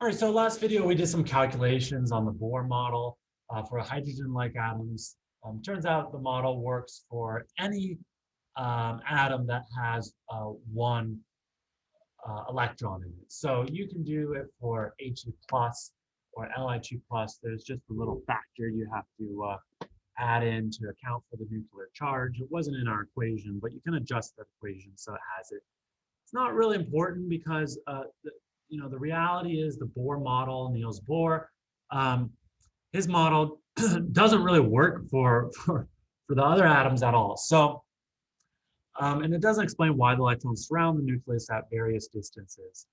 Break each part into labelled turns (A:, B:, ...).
A: All right, so last video we did some calculations on the Bohr model for hydrogen-like atoms. Turns out the model works for any atom that has one electron in it. So you can do it for He plus or Li2 plus. There's just a little factor you have to add in to account for the nuclear charge. It wasn't in our equation, but you can adjust that equation so it has it. It's not really important because the reality is the Bohr model, Niels Bohr, his model doesn't really work for the other atoms at all. So, and it doesn't explain why the electrons surround the nucleus at various distances.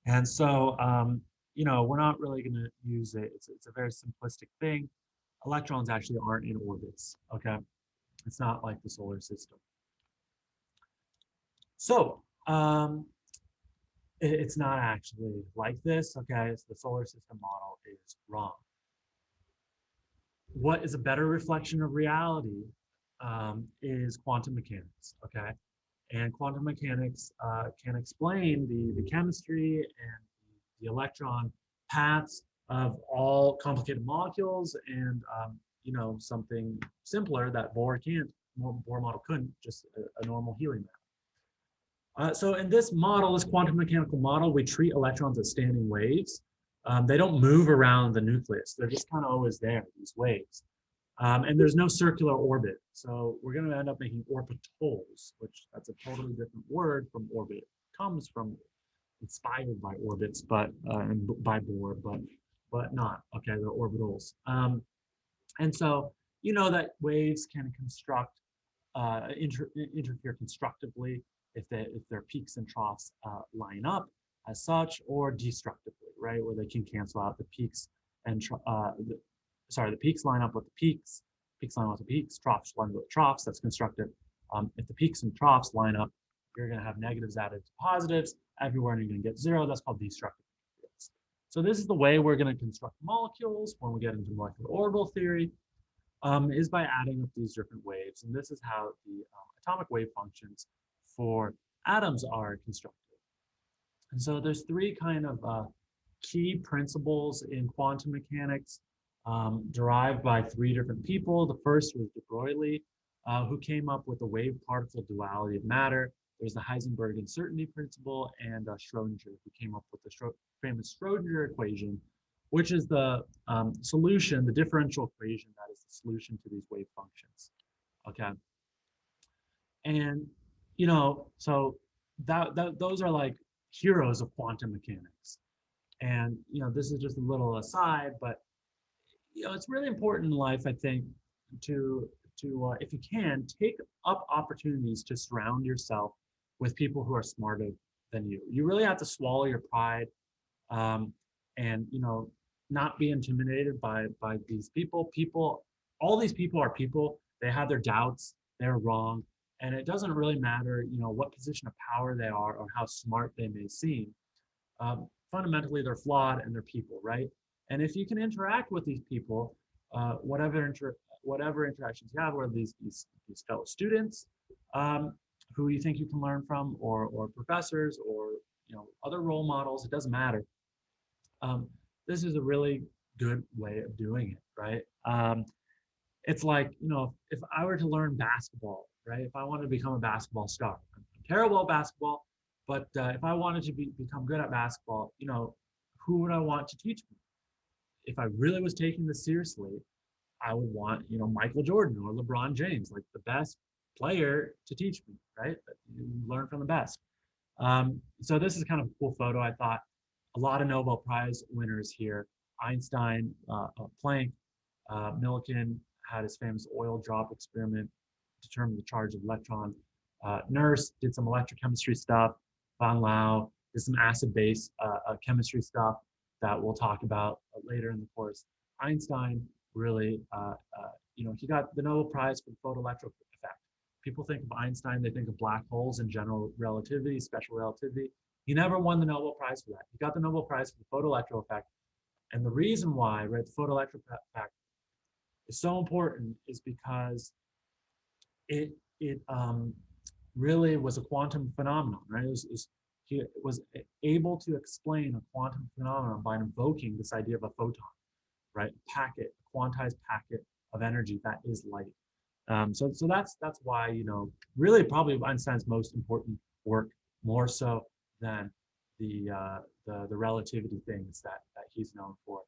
A: And so, we're not really going to use it. It's a very simplistic thing. Electrons actually aren't in orbits, okay? It's not like the solar system. So, it's not actually like this, okay? So the solar system model is wrong. What is a better reflection of reality is quantum mechanics, okay? And quantum mechanics can explain the chemistry and the electron paths of all complicated molecules and, something simpler that Bohr model couldn't, just a normal helium atom. So in this model, this quantum mechanical model, we treat electrons as standing waves. They don't move around the nucleus. They're just kind of always there, these waves. And there's no circular orbit. So we're going to end up making orbitals, which that's a totally different word from orbit. It comes from, inspired by orbits, but by Bohr, but not. Okay, they're orbitals. And so you know that waves can construct, interfere constructively if their peaks and troughs line up as such, or destructively, right, where they can cancel out the peaks and the peaks line up with the peaks line up with the peaks, troughs line up with troughs. That's constructive. If the peaks and troughs line up, you're going to have negatives added to positives everywhere, and you're going to get zero. That's called destructive interference. So this is the way we're going to construct molecules when we get into molecular orbital theory, is by adding up these different waves. And this is how the atomic wave functions for atoms are constructed. And so there's three kind of key principles in quantum mechanics derived by three different people. The first was de Broglie, who came up with the wave-particle duality of matter. There's the Heisenberg uncertainty principle, and Schrödinger, who came up with the famous Schrödinger equation, which is the solution, the differential equation that is the solution to these wave functions. Okay. And, so those are like heroes of quantum mechanics. And, this is just a little aside, but, it's really important in life, I think, to if you can, take up opportunities to surround yourself with people who are smarter than you. You really have to swallow your pride, and, not be intimidated by these people. All these people are people. They have their doubts. They're wrong. And it doesn't really matter, what position of power they are or how smart they may seem. Fundamentally, they're flawed and they're people, right? And if you can interact with these people, whatever interactions you have, whether these fellow students who you think you can learn from, or professors, or other role models, it doesn't matter. This is a really good way of doing it, right? It's like, if I were to learn basketball, right? If I wanted to become a basketball star, I'm terrible at basketball, but if I wanted to become good at basketball, who would I want to teach me? If I really was taking this seriously, I would want, Michael Jordan or LeBron James, like the best player to teach me, right? You learn from the best. So this is kind of a cool photo, I thought. A lot of Nobel Prize winners here. Einstein, Planck, Millikan had his famous oil drop experiment, determined the charge of electron. Nurse did some electrochemistry stuff. Von Lau did some acid-base chemistry stuff that we'll talk about later in the course. Einstein really, he got the Nobel Prize for the photoelectric effect. People think of Einstein, they think of black holes and general relativity, special relativity. He never won the Nobel Prize for that. He got the Nobel Prize for the photoelectric effect. And the reason why, right, the photoelectric effect is so important is because it really was a quantum phenomenon, right? It was he was able to explain a quantum phenomenon by invoking this idea of a photon, right? Packet, a quantized packet of energy that is light. So that's why, you know, really probably Einstein's most important work, more so than the relativity things that he's known for.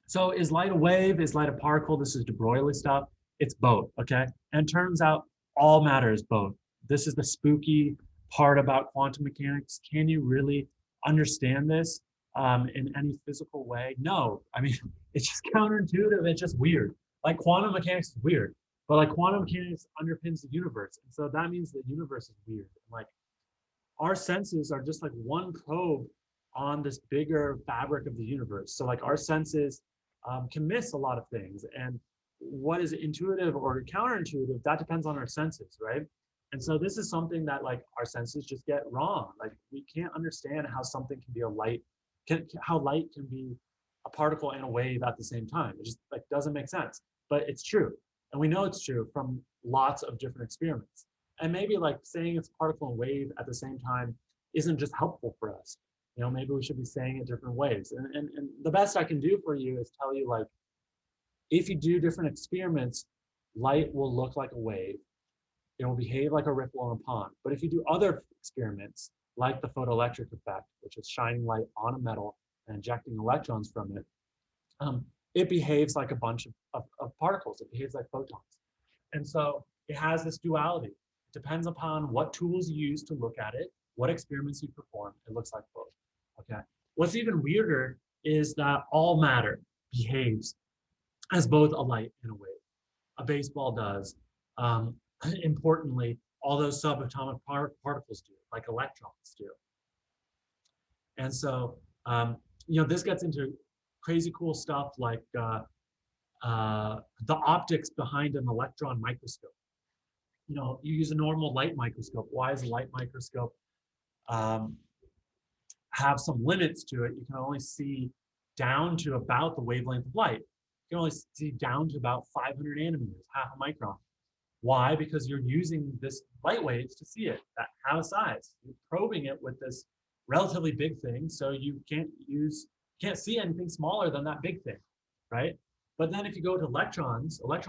A: So is light a wave? Is light a particle? This is de Broglie stuff. It's both, okay? And turns out all matter is both. This is the spooky part about quantum mechanics. Can you really understand this in any physical way? No. I mean, it's just counterintuitive. It's just weird. Like quantum mechanics is weird, but like quantum mechanics underpins the universe. And so that means the universe is weird. Like our senses are just like one probe on this bigger fabric of the universe. So like our senses can miss a lot of things. And what is intuitive or counterintuitive, that depends on our senses, right? And so this is something that like our senses just get wrong. Like we can't understand how something can be a light, how light can be a particle and a wave at the same time. It just like doesn't make sense, but it's true. And we know it's true from lots of different experiments. And maybe like saying it's particle and wave at the same time isn't just helpful for us. You know, maybe we should be saying it different ways. And the best I can do for you is tell you like, if you do different experiments, light will look like a wave. It will behave like a ripple in a pond. But if you do other experiments, like the photoelectric effect, which is shining light on a metal and injecting electrons from it, it behaves like a bunch of particles. It behaves like photons. And so it has this duality. It depends upon what tools you use to look at it, what experiments you perform. It looks like both. Okay. What's even weirder is that all matter behaves as both a light and a wave. A baseball does. Importantly, all those subatomic particles do, like electrons do. And so, you know, this gets into crazy cool stuff like the optics behind an electron microscope. You know, you use a normal light microscope. Why is a light microscope have some limits to it? You can only see down to about the wavelength of light. You can only see down to about 500 nanometers, half a micron. Why? Because you're using this light waves to see it that have a size. You're probing it with this relatively big thing, so you can't see anything smaller than that big thing, right? But then if you go to electron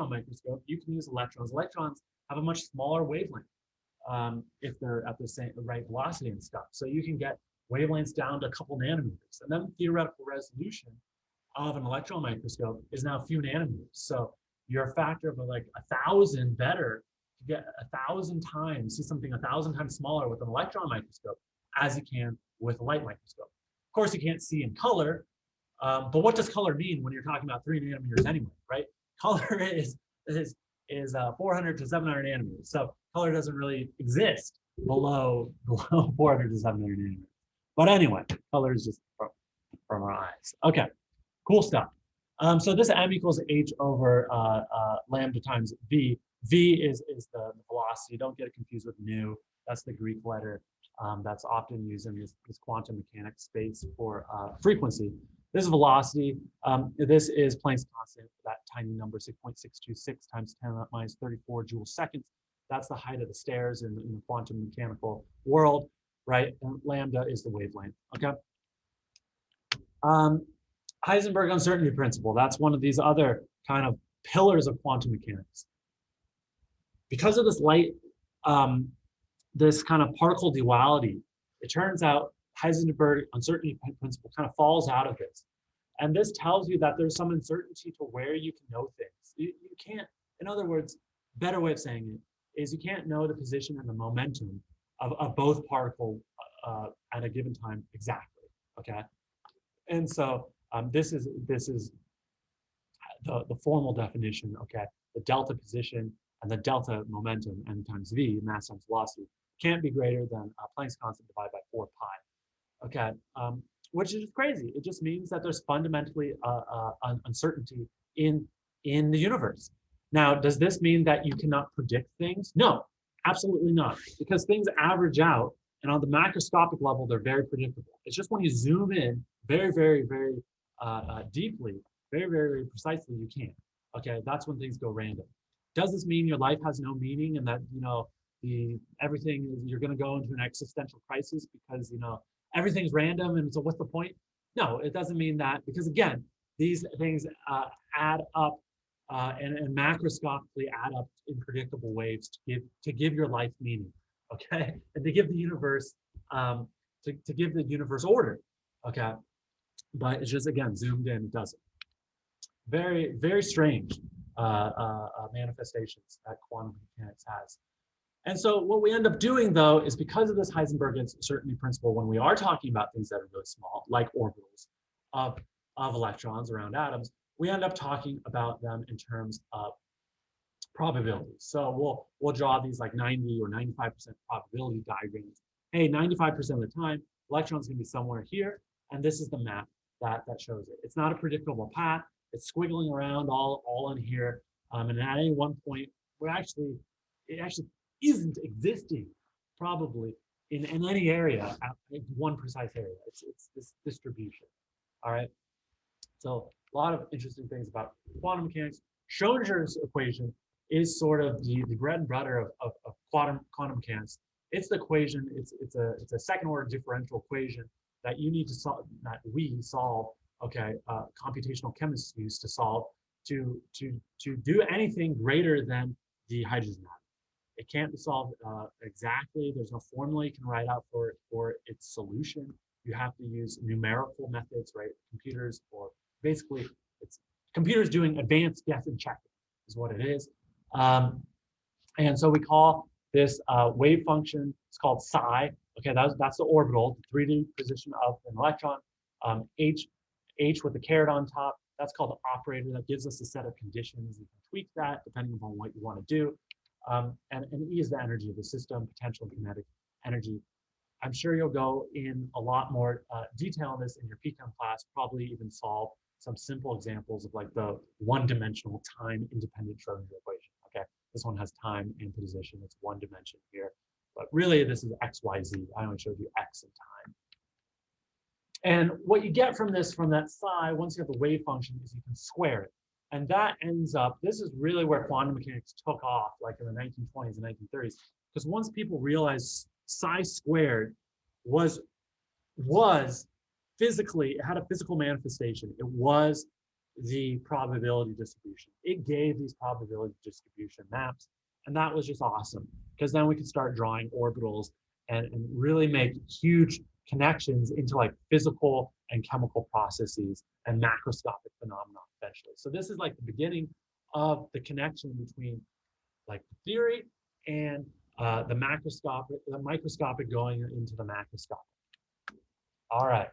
A: microscope, you can use electrons. Electrons have a much smaller wavelength if they're at the right velocity and stuff. So you can get wavelengths down to a couple nanometers. And then theoretical resolution of an electron microscope is now a few nanometers. So you're a factor of like 1,000 better to get 1,000 times, see something 1,000 times smaller with an electron microscope as you can with a light microscope. Of course, you can't see in color, but what does color mean when you're talking about 3 nanometers anyway, right? Color is 400 to 700 nanometers. So color doesn't really exist below 400 to 700 nanometers. But anyway, color is just from our eyes. Okay, cool stuff. So this m equals h over lambda times v. V is the velocity. Don't get it confused with nu. That's the Greek letter that's often used in this quantum mechanics space for frequency. This is velocity. This is Planck's constant, that tiny number, 6.626 times 10 minus 34 joule seconds. That's the height of the stairs in the quantum mechanical world, right? And lambda is the wavelength, okay? Heisenberg uncertainty principle. That's one of these other kind of pillars of quantum mechanics. Because of this light, this kind of particle duality, it turns out Heisenberg uncertainty principle kind of falls out of this. And this tells you that there's some uncertainty to where you can know things. You can't, in other words, better way of saying it is you can't know the position and the momentum of both particles at a given time exactly, okay? And so this is the formal definition, okay? The delta position and the delta momentum, n times v, mass times velocity, can't be greater than Planck's constant divided by 4 pi, okay? Which is crazy. It just means that there's fundamentally an uncertainty in the universe. Now, does this mean that you cannot predict things? No, absolutely not, because things average out, and on the macroscopic level, they're very predictable. It's just when you zoom in very, very, very deeply, very, very, very precisely, you can't. Okay, that's when things go random. Does this mean your life has no meaning and that, you know, everything, you're going to go into an existential crisis because, you know, everything's random. And so what's the point? No, it doesn't mean that, because again, these things add up and macroscopically add up in predictable ways to give your life meaning, okay? And to give the universe, to give the universe order, okay? But it's just, again, zoomed in, it doesn't. Very, very strange manifestations that quantum mechanics has. And so what we end up doing, though, is because of this Heisenberg uncertainty principle, when we are talking about things that are really small, like orbitals of electrons around atoms, we end up talking about them in terms of probabilities. So we'll draw these like 90 or 95% probability diagrams. Hey, 95% of the time, electrons can be somewhere here, and this is the map that shows it. It's not a predictable path. It's squiggling around all in here, and at any one point, it actually isn't existing probably in any area at one precise area. It's this distribution. All right. So a lot of interesting things about quantum mechanics. Schrodinger's equation is sort of the bread and butter of quantum mechanics. It's the equation. It's a second order differential equation that you need to solve, that we solve. Okay, computational chemists use to solve to do anything greater than the hydrogen atom. It can't be solved exactly. There's no formula you can write out for its solution. You have to use numerical methods, right? Computers, or basically, it's computers doing advanced guess and check is what it is. And so we call this wave function. It's called psi. Okay, that's the orbital, the 3D position of an electron. H with the caret on top. That's called the operator. That gives us a set of conditions. You can tweak that depending upon what you want to do. And E is the energy of the system, potential and kinetic energy. I'm sure you'll go in a lot more detail on this in your PChem class, probably even solve some simple examples of like the one-dimensional time-independent Schrödinger equation, okay? This one has time and position, it's one dimension here. But really, this is X, Y, Z. I only showed you X and time. And what you get from this, from that psi, once you have the wave function, is you can square it. And that ends up, this is really where quantum mechanics took off, like in the 1920s and 1930s. Because once people realized psi squared was physically, it had a physical manifestation. It was the probability distribution. It gave these probability distribution maps. And that was just awesome. Because then we could start drawing orbitals and really make huge connections into like physical and chemical processes and macroscopic phenomena eventually. So this is like the beginning of the connection between like the theory and the microscopic going into the macroscopic. All right.